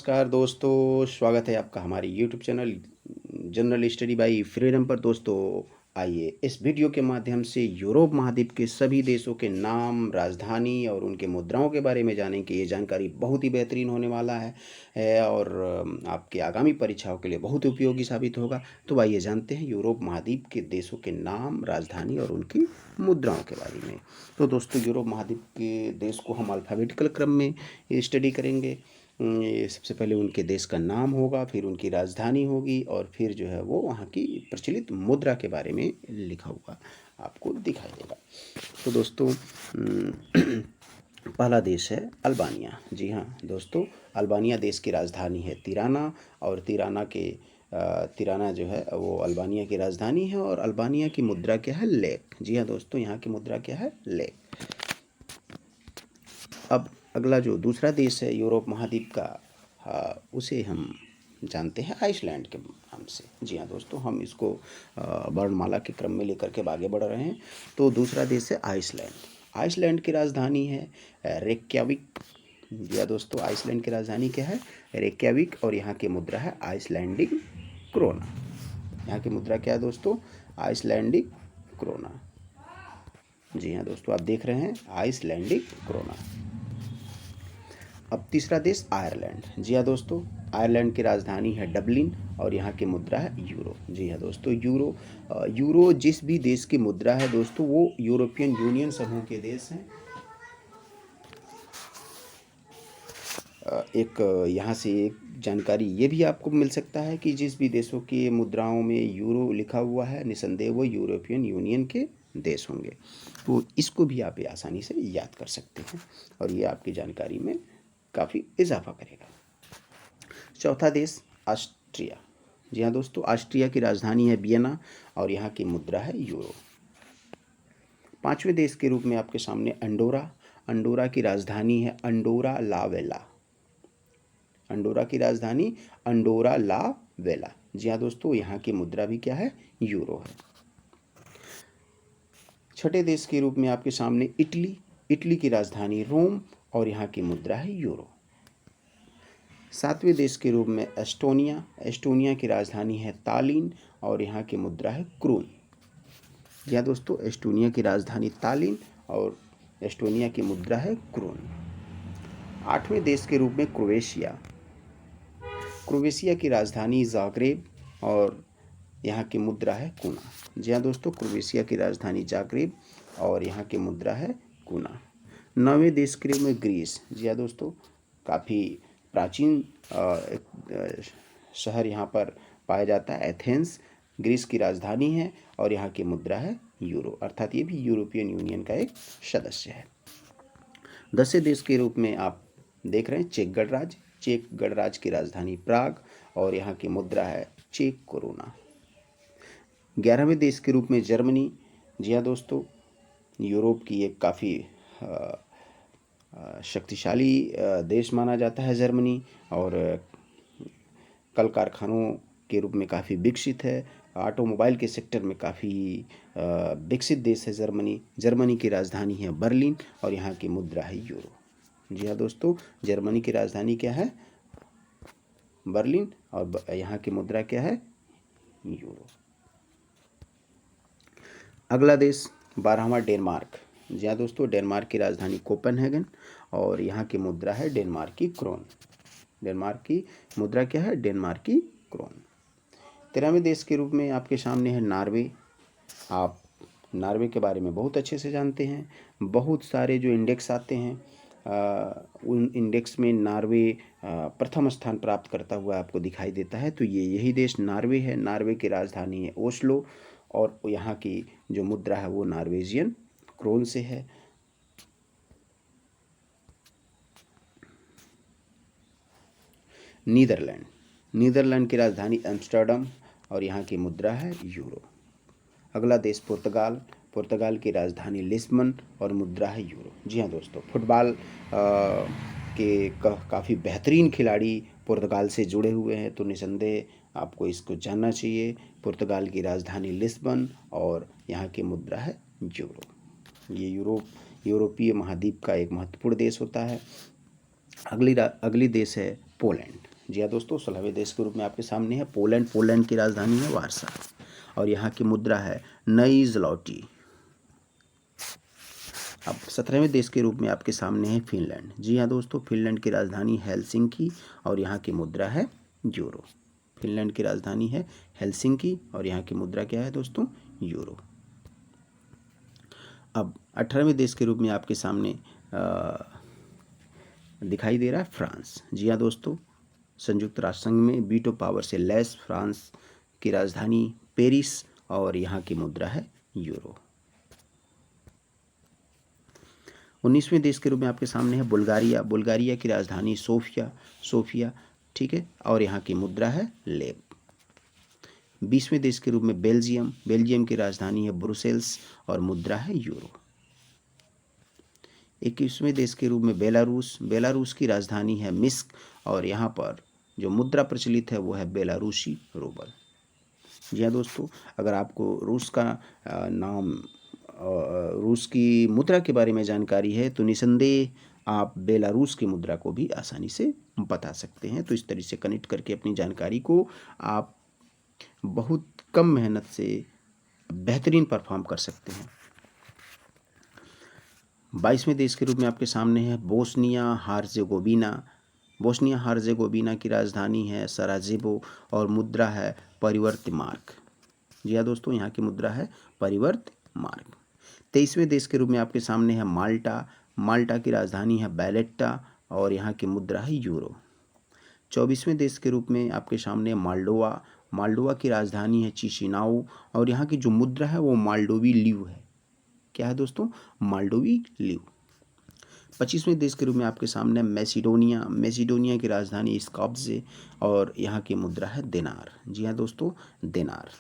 नमस्कार दोस्तों, स्वागत है आपका हमारे YouTube channel general study by freedom पर। दोस्तों, आइए इस वीडियो के माध्यम से यूरोप महाद्वीप के सभी देशों के नाम, राजधानी और उनके मुद्राओं के बारे में जानें कि ये जानकारी बहुत ही बेहतरीन होने वाला है और आपके आगामी परीक्षाओं के लिए बहुत उपयोगी साबित होगा। तो आइए जानते हैं यूरोप महाद्वीप के देशों के नाम, राजधानी और उनकी मुद्राओं के बारे में। तो दोस्तों, यूरोप महाद्वीप के देश को हम अल्फ़ाबेटिकल क्रम में स्टडी करेंगे। ये सबसे पहले उनके देश का नाम होगा, फिर उनकी राजधानी होगी और फिर जो है वो वहाँ की प्रचलित मुद्रा के बारे में लिखा हुआ आपको दिखाई देगा। तो दोस्तों, पहला देश है अल्बानिया। जी हाँ दोस्तों, अल्बानिया देश की राजधानी है तिराना और तिराना जो है वो अल्बानिया की राजधानी है और अल्बानिया की मुद्रा क्या है? लेक। जी हाँ दोस्तों, यहाँ की मुद्रा क्या है? लेक। अब अगला जो दूसरा देश है यूरोप महाद्वीप का, उसे हम जानते हैं आइसलैंड के नाम से। जी हाँ दोस्तों, हम इसको वर्णमाला के क्रम में लेकर के आगे बढ़ रहे हैं। तो दूसरा देश है आइसलैंड। आइसलैंड की राजधानी है रेक्याविक। जी हाँ दोस्तों, आइसलैंड की राजधानी क्या है? रेक्याविक और यहाँ की मुद्रा है आइसलैंडिक क्रोना। यहाँ की मुद्रा क्या है दोस्तों? Icelandic corona. जी हाँ दोस्तों, आप देख रहे हैं आइसलैंडिक क्रोना। अब तीसरा देश आयरलैंड। जी हाँ दोस्तों, आयरलैंड की राजधानी है डबलिन और यहाँ की मुद्रा है यूरो। जी हाँ दोस्तों, यूरो जिस भी देश की मुद्रा है दोस्तों, वो यूरोपियन यूनियन समूह के देश हैं। यहाँ से एक जानकारी ये भी आपको मिल सकता है कि जिस भी देशों की मुद्राओं में यूरो लिखा हुआ है, निसंदेह वो यूरोपियन यूनियन के देश होंगे। तो इसको भी आप आसानी से याद कर सकते हैं और ये आपकी जानकारी में काफ़ी इजाफा करेगा। चौथा देश ऑस्ट्रिया। जी हाँ दोस्तों, ऑस्ट्रिया की राजधानी है वियना और यहाँ की मुद्रा है यूरो। पांचवें देश के रूप में आपके सामने अंडोरा। अंडोरा की राजधानी है अंडोरा ला वेला। अंडोरा की राजधानी अंडोरा ला वेला। जी हाँ दोस्तों, यहाँ की मुद्रा भी क्या है? यूरो है। छठे देश के रूप में आपके सामने इटली। इटली की राजधानी रोम और यहाँ की मुद्रा है यूरो। सातवें देश के रूप में एस्टोनिया। एस्टोनिया की राजधानी है तालिन और यहाँ की मुद्रा है क्रून। जी हाँ दोस्तों, एस्टोनिया की राजधानी तालिन और एस्टोनिया की मुद्रा है क्रून। आठवें देश के रूप में क्रोएशिया। क्रोएशिया की राजधानी जाग्रेब और यहाँ की मुद्रा है कूना। जी हाँ दोस्तों, क्रोएशिया की राजधानी जाग्रेब और यहाँ की मुद्रा है कूना। नौवें देश के रूप में ग्रीस। जी हाँ दोस्तों, काफ़ी प्राचीन एक शहर यहाँ पर पाया जाता है, एथेंस ग्रीस की राजधानी है और यहाँ की मुद्रा है यूरो, अर्थात ये भी यूरोपियन यूनियन का एक सदस्य है। 10वें देश के रूप में आप देख रहे हैं चेक गणराज्य। चेक गणराज्य की राजधानी प्राग और यहाँ की मुद्रा है चेक कोरोना। 11वें देश के रूप में जर्मनी। जी हाँ दोस्तों, यूरोप की एक काफ़ी शक्तिशाली देश माना जाता है जर्मनी और कल कारखानों के रूप में काफ़ी विकसित है। ऑटोमोबाइल के सेक्टर में काफ़ी विकसित देश है जर्मनी। जर्मनी की राजधानी है बर्लिन और यहाँ की मुद्रा है यूरो। जी हाँ दोस्तों, जर्मनी की राजधानी क्या है? बर्लिन और यहाँ की मुद्रा क्या है? यूरो। अगला देश 12वां डेनमार्क। जी हाँ दोस्तों, डेनमार्क की राजधानी कोपेनहेगन और यहाँ की मुद्रा है डेनमार्क की क्रोन। डेनमार्क की मुद्रा क्या है? डेनमार्क की क्रोन। 13वें देश के रूप में आपके सामने है नॉर्वे। आप नॉर्वे के बारे में बहुत अच्छे से जानते हैं। बहुत सारे जो इंडेक्स आते हैं उन इंडेक्स में नॉर्वे प्रथम स्थान प्राप्त करता हुआ आपको दिखाई देता है। तो ये यही देश नॉर्वे है। नॉर्वे की राजधानी है ओस्लो और यहाँ की जो मुद्रा है वो नॉर्वेजियन क्रोन से है। नीदरलैंड। नीदरलैंड की राजधानी एम्स्टर्डम और यहाँ की मुद्रा है यूरो। अगला देश पुर्तगाल। पुर्तगाल की राजधानी लिस्बन और मुद्रा है यूरो। जी हाँ दोस्तों, फुटबॉल के काफ़ी बेहतरीन खिलाड़ी पुर्तगाल से जुड़े हुए हैं, तो निसंदेह आपको इसको जानना चाहिए। पुर्तगाल की राजधानी लिस्बन और यहाँ की मुद्रा है यूरो। ये यूरोपीय महाद्वीप का एक महत्वपूर्ण देश होता है। अगली देश है पोलैंड। जी हाँ दोस्तों, 16वें देश के रूप में आपके सामने है पोलैंड। पोलैंड की राजधानी है वारसा और यहाँ की मुद्रा है नई ज़्लॉटी। अब 17वें देश के रूप में आपके सामने है फिनलैंड। जी हाँ दोस्तों, फिनलैंड की राजधानी हेलसिंकी और यहाँ की मुद्रा है यूरो। फिनलैंड की राजधानी है हेलसिंकी और यहाँ की मुद्रा क्या है दोस्तों? यूरो। अब 18वें देश के रूप में आपके सामने दिखाई दे रहा है फ्रांस। जी हाँ दोस्तों, संयुक्त राष्ट्र संघ में वीटो पावर से लैस फ्रांस की राजधानी पेरिस और यहाँ की मुद्रा है यूरो। 19वें देश के रूप में आपके सामने है बुल्गारिया। बुल्गारिया की राजधानी सोफिया, ठीक है, और यहाँ की मुद्रा है लेब। 20वें देश के रूप में बेल्जियम। बेल्जियम की राजधानी है ब्रुसेल्स और मुद्रा है यूरो। 21वें देश के रूप में बेलारूस। बेलारूस की राजधानी है मिस्क और यहाँ पर जो मुद्रा प्रचलित है वो है बेलारूसी रूबल। जी हाँ दोस्तों, अगर आपको रूस का नाम रूस की मुद्रा के बारे में जानकारी है तो निसंदेह आप बेलारूस की मुद्रा को भी आसानी से बता सकते हैं। तो इस तरीके से कनेक्ट करके अपनी जानकारी को आप बहुत कम मेहनत से बेहतरीन परफॉर्म कर सकते हैं। 22वें देश के रूप में आपके सामने है बोस्निया हार्जेगोविना। बोस्निया हार्जेगोविना की राजधानी है सराजेवो और मुद्रा है परिवर्त मार्क। जी हाँ दोस्तों, यहाँ की मुद्रा है परिवर्त मार्क। 23वें देश के रूप में आपके सामने है माल्टा। माल्टा की राजधानी है बैलेट्टा और यहाँ की मुद्रा है यूरो। 24वें देश के रूप में आपके सामने माल्डोवा। माल्डोवा की राजधानी है चिशिनाऊ और यहाँ की जो मुद्रा है वो माल्डोवी लीव है। क्या है दोस्तों? माल्डोवी लीव। 25वें देश के रूप में आपके सामने मैसिडोनिया। मैसिडोनिया की राजधानी स्कॉप्जे और यहाँ की मुद्रा है दिनार। जी हाँ दोस्तों, दिनार।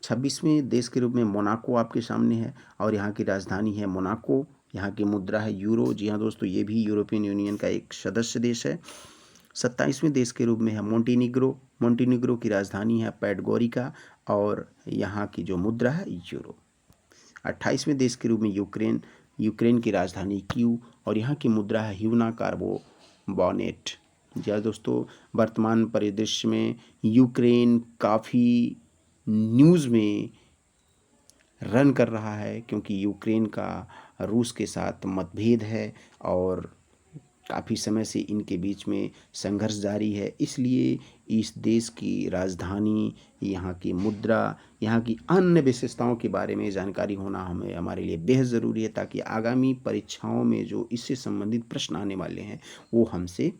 26वें देश के रूप में मोनाको आपके सामने है और यहाँ की राजधानी है मोनाको। यहाँ की मुद्रा है यूरो। जी हाँ दोस्तों, ये भी यूरोपियन यूनियन का एक सदस्य देश है। 27वें देश के रूप में है मोंटेनिग्रो। मोंटेनिग्रो की राजधानी है पैडगोरिका और यहाँ की जो मुद्रा है यूरो। 28वें देश के रूप में यूक्रेन। यूक्रेन की राजधानी कीव और यहाँ की मुद्रा है ह्यूना कार्बो बॉनेट। जी हाँ दोस्तों, वर्तमान परिदृश्य में यूक्रेन काफ़ी न्यूज़ में रन कर रहा है क्योंकि यूक्रेन का रूस के साथ मतभेद है और काफ़ी समय से इनके बीच में संघर्ष जारी है। इसलिए इस देश की राजधानी, यहाँ की मुद्रा, यहाँ की अन्य विशेषताओं के बारे में जानकारी होना हमारे लिए बेहद ज़रूरी है ताकि आगामी परीक्षाओं में जो इससे संबंधित प्रश्न आने वाले हैं वो हमसे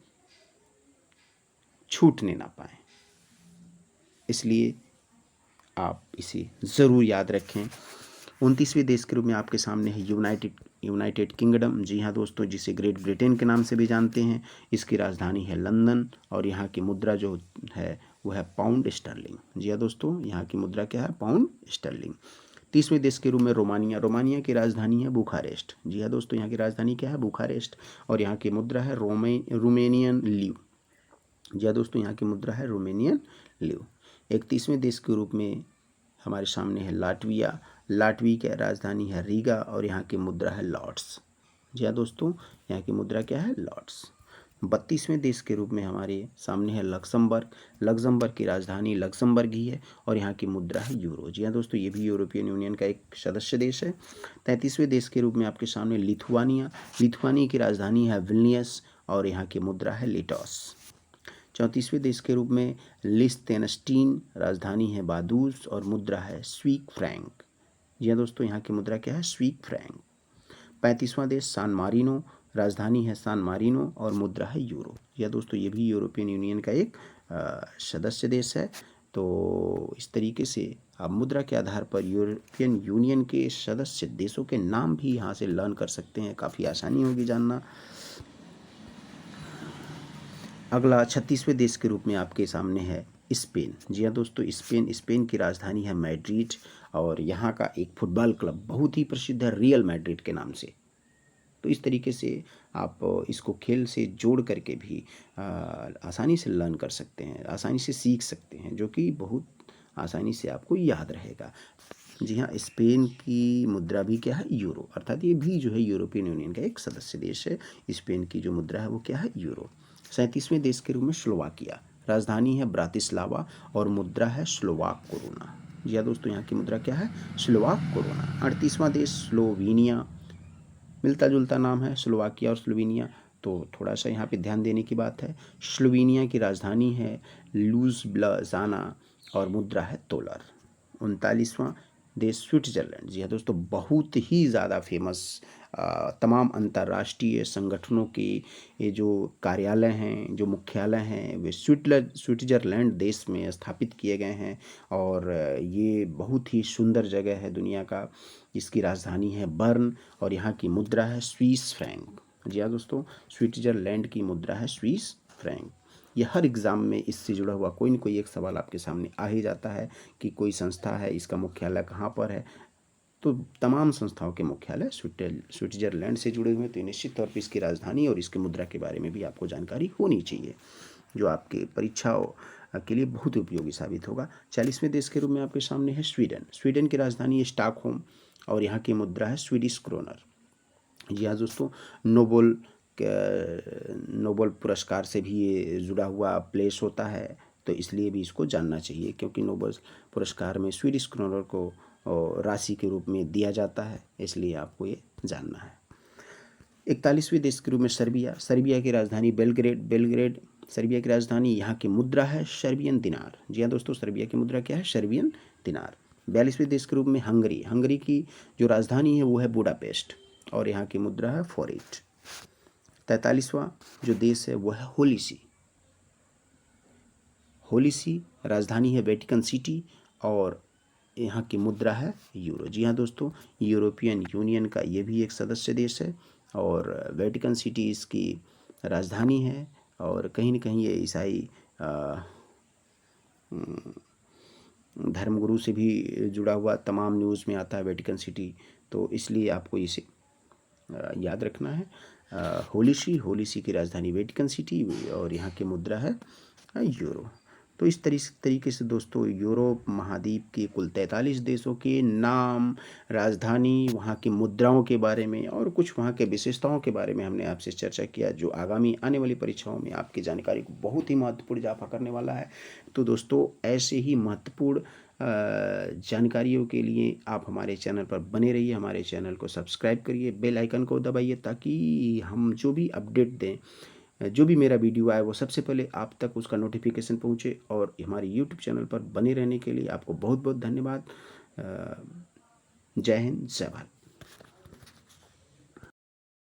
छूटने ना पाएँ। इसलिए आप इसे ज़रूर याद रखें। 29वें देश के रूप में आपके सामने है यूनाइटेड किंगडम। जी हाँ दोस्तों, जिसे ग्रेट ब्रिटेन के नाम से भी जानते हैं। इसकी राजधानी है लंदन और यहाँ की मुद्रा जो है वो है पाउंड स्टर्लिंग। जी हाँ दोस्तों, यहाँ की मुद्रा क्या है? Pound sterling. 30वें देश के रूप में रोमानिया। रोमानिया की राजधानी है बुखारेस्ट। जी हाँ दोस्तों, यहाँ की राजधानी क्या है? बुखारेस्ट और यहाँ की मुद्रा है रोमेनियन लीव। जी हाँ दोस्तों, यहाँ की मुद्रा है रोमेनियन लीव। 31वें देश के रूप में हमारे सामने है लाटविया। लाटवी की राजधानी है रीगा और यहाँ की मुद्रा है लॉर्ड्स। जी हाँ दोस्तों, यहाँ की मुद्रा क्या है? लॉर्ड्स। 32वें देश के रूप में हमारे सामने है लक्समबर्ग। लक्समबर्ग की राजधानी लक्समबर्ग ही है और यहाँ की मुद्रा है यूरो। जी हाँ दोस्तों, ये भी यूरोपियन यूनियन का एक सदस्य देश है। 33वें देश के रूप में आपके सामने लिथुआनिया। लिथुआनिया की राजधानी है विल्नियस और यहाँ की मुद्रा है लिटॉस। 34वें देश के रूप में लिechtenstein, राजधानी है बादूस और मुद्रा है स्वीक फ्रैंक। जी हाँ दोस्तों, यहाँ की मुद्रा क्या है? स्वीक फ्रैंक। 35वां देश सान मारिनो। राजधानी है सान मारिनो और मुद्रा है यूरो। जी हाँ दोस्तों, ये भी यूरोपियन यूनियन का एक सदस्य देश है। तो इस तरीके से आप मुद्रा के आधार पर यूरोपियन यूनियन के सदस्य देशों के नाम भी यहाँ से लर्न कर सकते हैं। काफ़ी आसानी होगी जानना। अगला 36वें देश के रूप में आपके सामने है स्पेन। जी हाँ दोस्तों, स्पेन की राजधानी है मैड्रिड और यहाँ का एक फुटबॉल क्लब बहुत ही प्रसिद्ध है रियल मैड्रिड के नाम से। तो इस तरीके से आप इसको खेल से जोड़ करके भी आसानी से लर्न कर सकते हैं, आसानी से सीख सकते हैं, जो कि बहुत आसानी से आपको याद रहेगा। जी हाँ, स्पेन की मुद्रा भी क्या है? यूरो, अर्थात ये भी जो है यूरोपियन यूनियन का एक सदस्य देश है। स्पेन की जो मुद्रा है वो क्या है? यूरो। 37वें देश के रूप में स्लोवाकिया, राजधानी है ब्रातिस्लावा और मुद्रा है स्लोवाक कोरोना। जी हाँ दोस्तों, यहाँ की मुद्रा क्या है? Slovak corona. 38वां देश स्लोवीनिया, मिलता जुलता नाम है स्लोवाकिया और स्लोवीनिया, तो थोड़ा सा यहाँ पे ध्यान देने की बात है। स्लोवीनिया की राजधानी है लुज़ब्लजाना और मुद्रा है तोलर। 39वां देश स्विट्जरलैंड। जी हाँ दोस्तों, बहुत ही ज़्यादा फेमस तमाम अंतर्राष्ट्रीय संगठनों के ये जो कार्यालय हैं, जो मुख्यालय हैं, वे स्विट्जरलैंड देश में स्थापित किए गए हैं और ये बहुत ही सुंदर जगह है दुनिया का। इसकी राजधानी है बर्न और यहाँ की मुद्रा है स्विस फ्रैंक। जी हाँ दोस्तों, स्विट्जरलैंड की मुद्रा है स्विस फ्रैंक। ये हर एग्ज़ाम में इससे जुड़ा हुआ कोई न कोई एक सवाल आपके सामने आ ही जाता है कि कोई संस्था है, इसका मुख्यालय कहाँ पर है। तो तमाम संस्थाओं के मुख्यालय स्विट्जरलैंड से जुड़े हुए हैं, तो निश्चित तौर पर इसकी राजधानी और इसकी मुद्रा के बारे में भी आपको जानकारी होनी चाहिए, जो आपके परीक्षाओं के लिए बहुत उपयोगी साबित होगा। 40वें देश के रूप में आपके सामने है स्वीडन। स्वीडन की राजधानी है स्टॉकहोम और यहाँ की मुद्रा है स्वीडिश क्रोनर। जी हाँ दोस्तों, नोबल पुरस्कार से भी ये जुड़ा हुआ प्लेस होता है, तो इसलिए भी इसको जानना चाहिए, क्योंकि नोबल पुरस्कार में स्वीडिश क्रोनर को राशि के रूप में दिया जाता है, इसलिए आपको ये जानना है। 41वें देश के रूप में सर्बिया। सर्बिया की राजधानी बेलग्रेड सर्बिया की राजधानी, यहाँ की मुद्रा है सर्बियन दिनार। जी हाँ दोस्तों, सर्बिया की मुद्रा क्या है? सर्बियन दिनार। 42वें देश के रूप में हंगरी। हंगरी की जो राजधानी है वो है बुडापेस्ट और यहाँ की मुद्रा है फोरेट। 43वां जो देश है वो है होलीसी। होलीसी राजधानी है वेटिकन सिटी और यहाँ की मुद्रा है यूरो। जी हाँ दोस्तों, यूरोपियन यूनियन का ये भी एक सदस्य देश है और वेटिकन सिटी इसकी राजधानी है और कहीं न कहीं ये ईसाई धर्मगुरु से भी जुड़ा हुआ तमाम न्यूज़ में आता है वेटिकन सिटी, तो इसलिए आपको इसे याद रखना है। होलीसी की राजधानी वेटिकन सिटी और यहाँ की मुद्रा है यूरो। तो इस तरीके से दोस्तों यूरोप महाद्वीप के कुल 43 देशों के नाम, राजधानी, वहाँ की मुद्राओं के बारे में और कुछ वहाँ के विशेषताओं के बारे में हमने आपसे चर्चा किया, जो आगामी आने वाली परीक्षाओं में आपकी जानकारी को बहुत ही महत्वपूर्ण इजाफा करने वाला है। तो दोस्तों ऐसे ही महत्वपूर्ण जानकारियों के लिए आप हमारे चैनल पर बने रहिए, हमारे चैनल को सब्सक्राइब करिए, बेल आइकन को दबाइए ताकि हम जो भी अपडेट दें, जो भी मेरा वीडियो आए वो सबसे पहले आप तक उसका नोटिफिकेशन पहुंचे। और हमारे यूट्यूब चैनल पर बने रहने के लिए आपको बहुत बहुत धन्यवाद। जय हिंद, जय भारत।